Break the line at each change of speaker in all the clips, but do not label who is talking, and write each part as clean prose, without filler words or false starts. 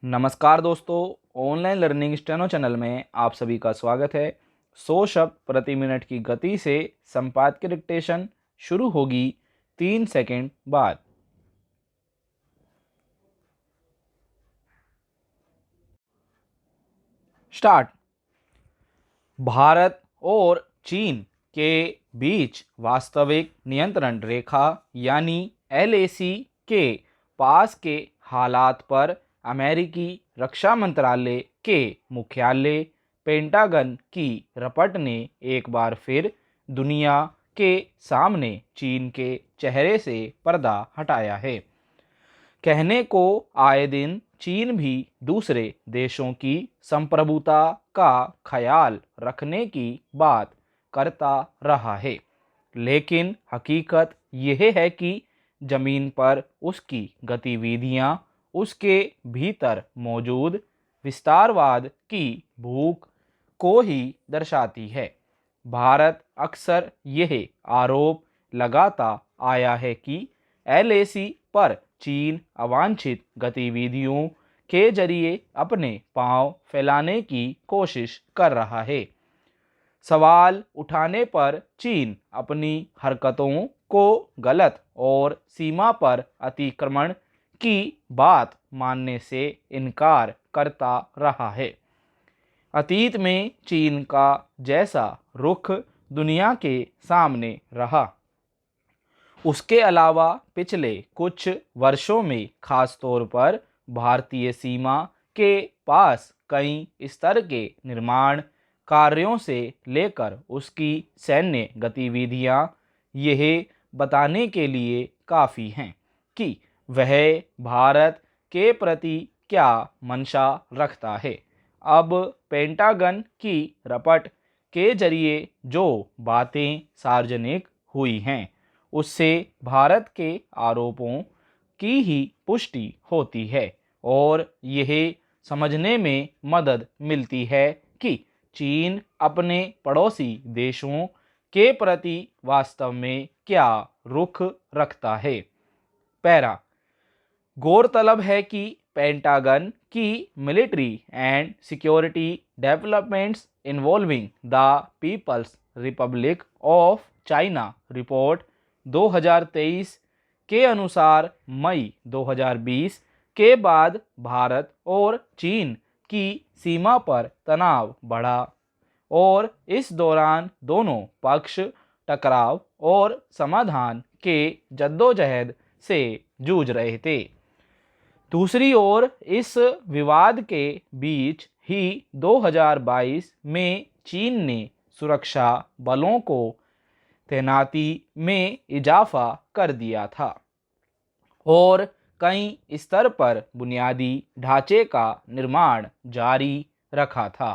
नमस्कार दोस्तों, online learning steno channel में आप सभी का स्वागत है। 100 शब्द प्रति मिनट की गति से संपादकीय डिक्टेशन शुरू होगी 3 सेकंड बाद। स्टार्ट। भारत और चीन के बीच वास्तविक नियंत्रण रेखा यानी LAC के पास के हालात पर अमेरिकी रक्षा मंत्रालय के मुख्यालय पेंटागन की रपट ने एक बार फिर दुनिया के सामने चीन के चेहरे से पर्दा हटाया है। कहने को आए दिन चीन भी दूसरे देशों की संप्रभुता का ख्याल रखने की बात करता रहा है, लेकिन हकीकत यह है कि जमीन पर उसकी गतिविधियां उसके भीतर मौजूद विस्तारवाद की भूख को ही दर्शाती है। भारत अक्सर यह आरोप लगाता आया है कि LAC पर चीन अवांछित गतिविधियों के जरिए अपने पांव फैलाने की कोशिश कर रहा है। सवाल उठाने पर चीन अपनी हरकतों को गलत और सीमा पर अतिक्रमण की बात मानने से इनकार करता रहा है। अतीत में चीन का जैसा रुख दुनिया के सामने रहा, उसके अलावा पिछले कुछ वर्षों में खास तौर पर भारतीय सीमा के पास कई स्तर के निर्माण कार्यों से लेकर उसकी सैन्य गतिविधियां यह बताने के लिए काफ़ी हैं कि वह भारत के प्रति क्या मंशा रखता है। अब पेंटागन की रपट के जरिए जो बातें सार्वजनिक हुई हैं, उससे भारत के आरोपों की ही पुष्टि होती है और यह समझने में मदद मिलती है कि चीन अपने पड़ोसी देशों के प्रति वास्तव में क्या रुख रखता है। पैरा। गौरतलब है कि पेंटागन की military and security developments involving the People's Republic of China report 2023 के अनुसार मई 2020 के बाद भारत और चीन की सीमा पर तनाव बढ़ा और इस दौरान दोनों पक्ष टकराव और समाधान के जद्दोजहद से जूझ रहे थे। दूसरी ओर इस विवाद के बीच ही 2022 में चीन ने सुरक्षा बलों को तैनाती में इजाफा कर दिया था और कई स्तर पर बुनियादी ढांचे का निर्माण जारी रखा था।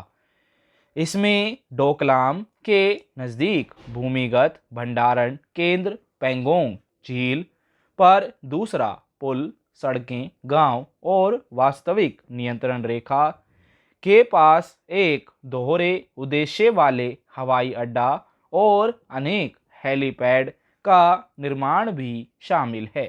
इसमें डोकलाम के नज़दीक भूमिगत भंडारण केंद्र, पेंगोंग झील पर दूसरा पुल, सड़कें, गांव और वास्तविक नियंत्रण रेखा के पास एक दोहरे उद्देश्य वाले हवाई अड्डा और अनेक हेलीपैड का निर्माण भी शामिल है।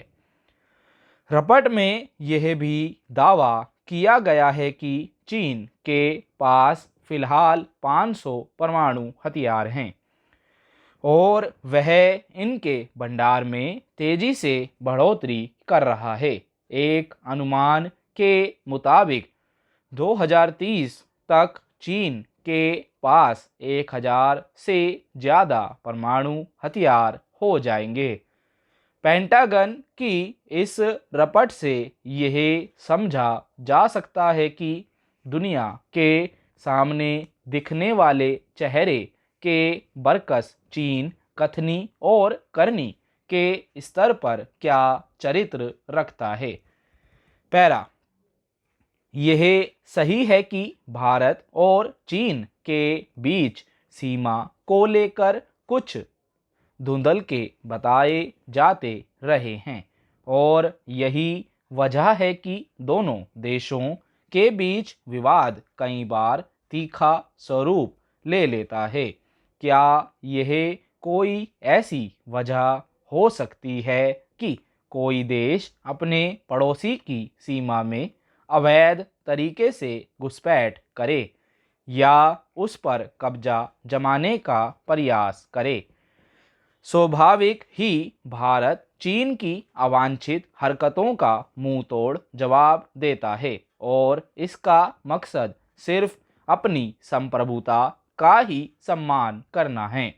रपट में यह भी दावा किया गया है कि चीन के पास फिलहाल 500 परमाणु हथियार हैं और वह इनके भंडार में तेजी से बढ़ोतरी कर रहा है। एक अनुमान के मुताबिक 2030 तक चीन के पास 1000 से ज़्यादा परमाणु हथियार हो जाएंगे। पेंटागन की इस रपट से यह समझा जा सकता है कि दुनिया के सामने दिखने वाले चेहरे के बरकस चीन कथनी और करनी के स्तर पर क्या चरित्र रखता है। पैरा। यह सही है कि भारत और चीन के बीच सीमा को लेकर कुछ धुंधल के बताए जाते रहे हैं और यही वजह है कि दोनों देशों के बीच विवाद कई बार तीखा स्वरूप ले लेता है। क्या यह कोई ऐसी वजह हो सकती है कि कोई देश अपने पड़ोसी की सीमा में अवैध तरीके से घुसपैठ करे या उस पर कब्जा जमाने का प्रयास करे। स्वाभाविक ही भारत चीन की अवांछित हरकतों का मुंह तोड़ जवाब देता है और इसका मकसद सिर्फ अपनी संप्रभुता का ही सम्मान करना है।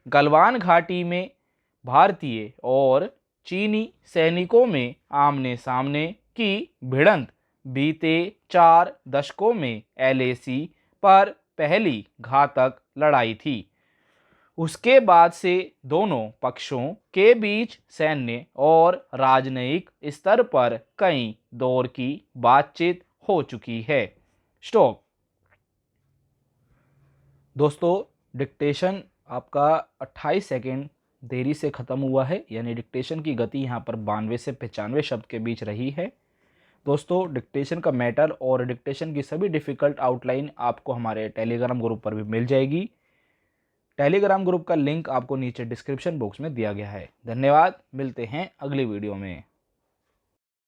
गलवान घाटी में भारतीय और चीनी सैनिकों में आमने सामने की भिड़ंत बीते 4 दशकों में LAC पर पहली घातक लड़ाई थी। उसके बाद से दोनों पक्षों के बीच सैन्य और राजनयिक स्तर पर कई दौर की बातचीत हो चुकी है। स्टॉप। दोस्तों, डिक्टेशन आपका 28 सेकेंड देरी से ख़त्म हुआ है, यानी डिक्टेशन की गति यहाँ पर 92 से 95 शब्द के बीच रही है। दोस्तों, डिक्टेशन का मैटर और डिक्टेशन की सभी डिफ़िकल्ट आउटलाइन आपको हमारे टेलीग्राम ग्रुप पर भी मिल जाएगी। टेलीग्राम ग्रुप का लिंक आपको नीचे डिस्क्रिप्शन बॉक्स में दिया गया है। धन्यवाद, मिलते हैं अगली वीडियो में।